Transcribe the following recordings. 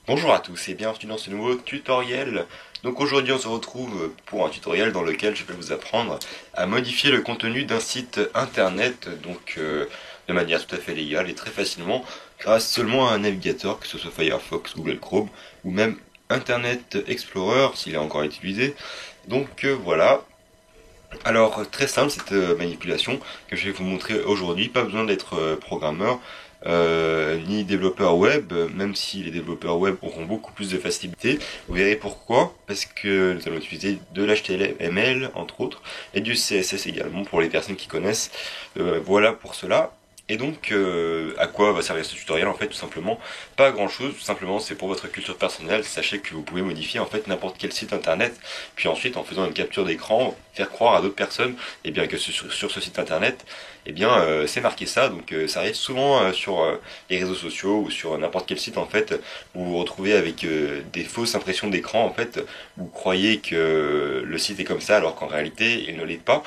Bonjour à tous et bienvenue dans ce nouveau tutoriel. Donc aujourd'hui on se retrouve pour un tutoriel dans lequel je vais vous apprendre à modifier le contenu d'un site internet de manière tout à fait légale et très facilement grâce seulement à un navigateur, que ce soit Firefox, Google Chrome ou même Internet Explorer s'il est encore utilisé. Voilà. Alors très simple cette manipulation que je vais vous montrer aujourd'hui, pas besoin d'être programmeur ni développeur web, même si les développeurs web auront beaucoup plus de facilité. Vous verrez pourquoi, parce que nous allons utiliser de l'HTML entre autres et du CSS également pour les personnes qui connaissent. Voilà pour cela. Et à quoi va servir ce tutoriel en fait? Tout simplement, pas grand chose, tout simplement c'est pour votre culture personnelle. Sachez que vous pouvez modifier en fait n'importe quel site internet, puis ensuite en faisant une capture d'écran, faire croire à d'autres personnes que sur ce site internet, c'est marqué ça. Ça arrive souvent sur les réseaux sociaux ou sur n'importe quel site en fait, vous vous retrouvez avec des fausses impressions d'écran en fait, vous croyez que le site est comme ça alors qu'en réalité il ne l'est pas.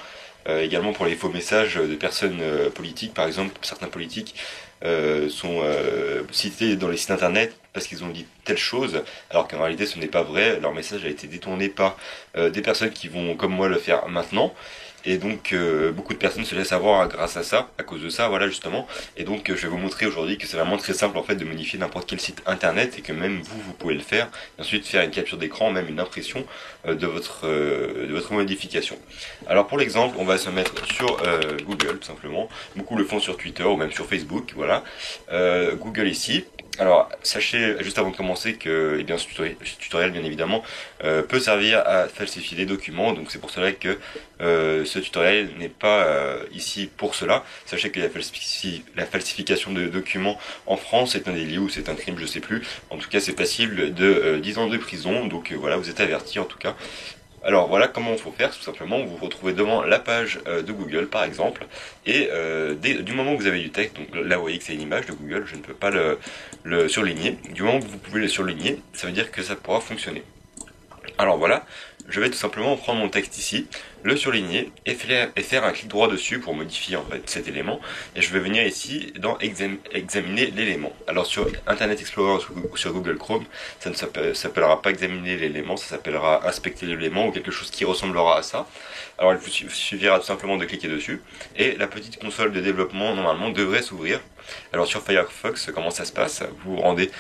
Également pour les faux messages de personnes politiques, par exemple, certains politiques sont cités dans les sites internet parce qu'ils ont dit telle chose, alors qu'en réalité ce n'est pas vrai, leur message a été détourné par des personnes qui vont comme moi le faire maintenant. Beaucoup de personnes se laissent avoir grâce à ça, à cause de ça, voilà justement. Je vais vous montrer aujourd'hui que c'est vraiment très simple en fait de modifier n'importe quel site internet et que même vous pouvez le faire. Et ensuite faire une capture d'écran, même une impression de votre modification. Alors pour l'exemple, on va se mettre sur Google tout simplement. Beaucoup le font sur Twitter ou même sur Facebook, voilà. Google ici. Alors, sachez juste avant de commencer que ce tutoriel, bien évidemment, peut servir à falsifier des documents. Donc c'est pour cela que ce tutoriel n'est pas ici pour cela. Sachez que la falsification de documents en France est un délit ou c'est un crime, je sais plus. En tout cas, c'est passible de 10 ans de prison. Voilà, vous êtes avertis en tout cas. Alors voilà comment il faut faire, tout simplement, vous vous retrouvez devant la page de Google par exemple, et du moment que vous avez du texte, donc là vous voyez que c'est une image de Google, je ne peux pas le surligner, du moment que vous pouvez le surligner, ça veut dire que ça pourra fonctionner. Alors voilà, je vais tout simplement prendre mon texte ici, le surligner et faire un clic droit dessus pour modifier en fait cet élément. Et je vais venir ici dans examiner l'élément. Alors sur Internet Explorer ou sur Google Chrome, ça ne s'appellera pas examiner l'élément, ça s'appellera inspecter l'élément ou quelque chose qui ressemblera à ça. Alors il vous suffira tout simplement de cliquer dessus et la petite console de développement normalement devrait s'ouvrir. Alors sur Firefox, comment ça se passe? Vous vous rendez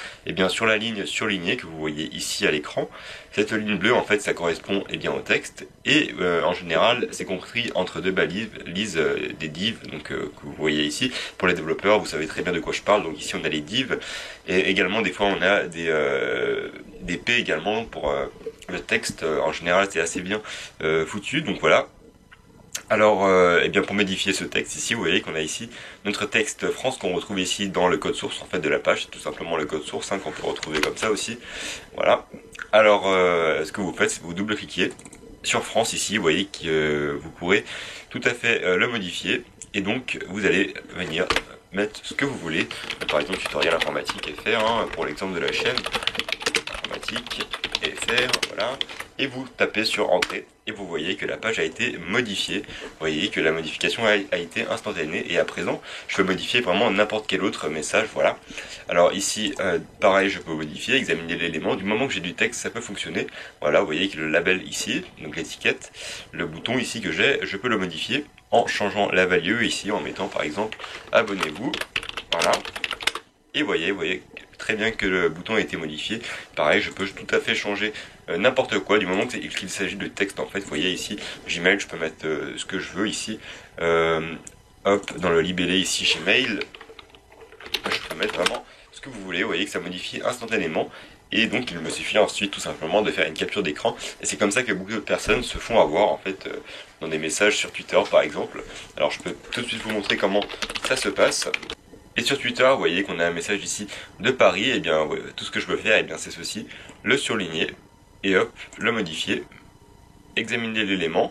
sur la ligne surlignée que vous voyez ici à l'écran. Cette ligne bleue en fait ça correspond au texte et en général c'est compris entre deux balises des divs que vous voyez ici. Pour les développeurs vous savez très bien de quoi je parle, donc ici on a les divs et également des fois on a des P également pour le texte. En général c'est assez bien foutu, donc voilà. Alors, pour modifier ce texte ici, vous voyez qu'on a ici notre texte France qu'on retrouve ici dans le code source en fait de la page, c'est tout simplement le code source qu'on peut retrouver comme ça aussi. Voilà. Alors, ce que vous faites, c'est que vous double-cliquez sur France ici, vous voyez que vous pourrez tout à fait le modifier et donc vous allez venir mettre ce que vous voulez. Par exemple, tutoriel informatique FR pour l'exemple de la chaîne informatique FR, voilà. Et vous tapez sur entrée et vous voyez que la page a été modifiée. Vous voyez que la modification a été instantanée et à présent je peux modifier vraiment n'importe quel autre message, voilà. Alors ici pareil, je peux modifier, examiner l'élément, du moment que j'ai du texte ça peut fonctionner. Voilà, vous voyez que le label ici, donc l'étiquette, le bouton ici que j'ai, je peux le modifier en changeant la value ici, en mettant par exemple abonnez-vous, voilà. Et vous voyez très bien que le bouton a été modifié. Pareil, je peux tout à fait changer n'importe quoi du moment qu'il s'agit de texte. En fait, vous voyez ici, Gmail, je peux mettre ce que je veux ici. Hop, dans le libellé ici, Gmail, je peux mettre vraiment ce que vous voulez. Vous voyez que ça modifie instantanément. Et donc, il me suffit ensuite tout simplement de faire une capture d'écran. Et c'est comme ça que beaucoup de personnes se font avoir en fait dans des messages sur Twitter par exemple. Alors, je peux tout de suite vous montrer comment ça se passe. Et sur Twitter, vous voyez qu'on a un message ici de Paris, tout ce que je peux faire, c'est ceci, le surligner, et hop, le modifier, examiner l'élément,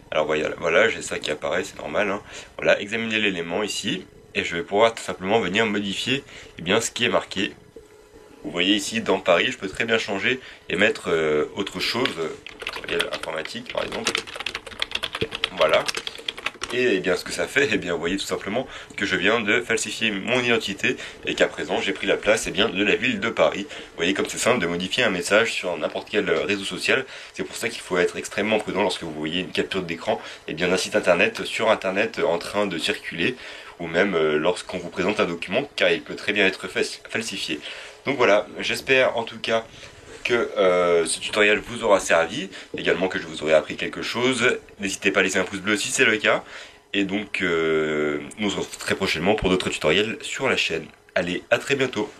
alors voilà, j'ai ça qui apparaît, c'est normal, hein. Voilà, examiner l'élément ici, et je vais pouvoir tout simplement venir modifier ce qui est marqué. Vous voyez ici, dans Paris, je peux très bien changer et mettre autre chose, informatique par exemple, voilà. Et eh bien ce que ça fait, eh bien vous voyez tout simplement que je viens de falsifier mon identité et qu'à présent j'ai pris la place eh bien, de la ville de Paris. Vous voyez comme c'est simple de modifier un message sur n'importe quel réseau social. C'est pour ça qu'il faut être extrêmement prudent lorsque vous voyez une capture d'écran eh bien d'un site internet sur internet en train de circuler, ou même lorsqu'on vous présente un document, car il peut très bien être falsifié. Donc voilà, j'espère en tout cas que ce tutoriel vous aura servi, également que je vous aurai appris quelque chose. N'hésitez pas à laisser un pouce bleu si c'est le cas. Et donc nous on se retrouve très prochainement pour d'autres tutoriels sur la chaîne. Allez, à très bientôt.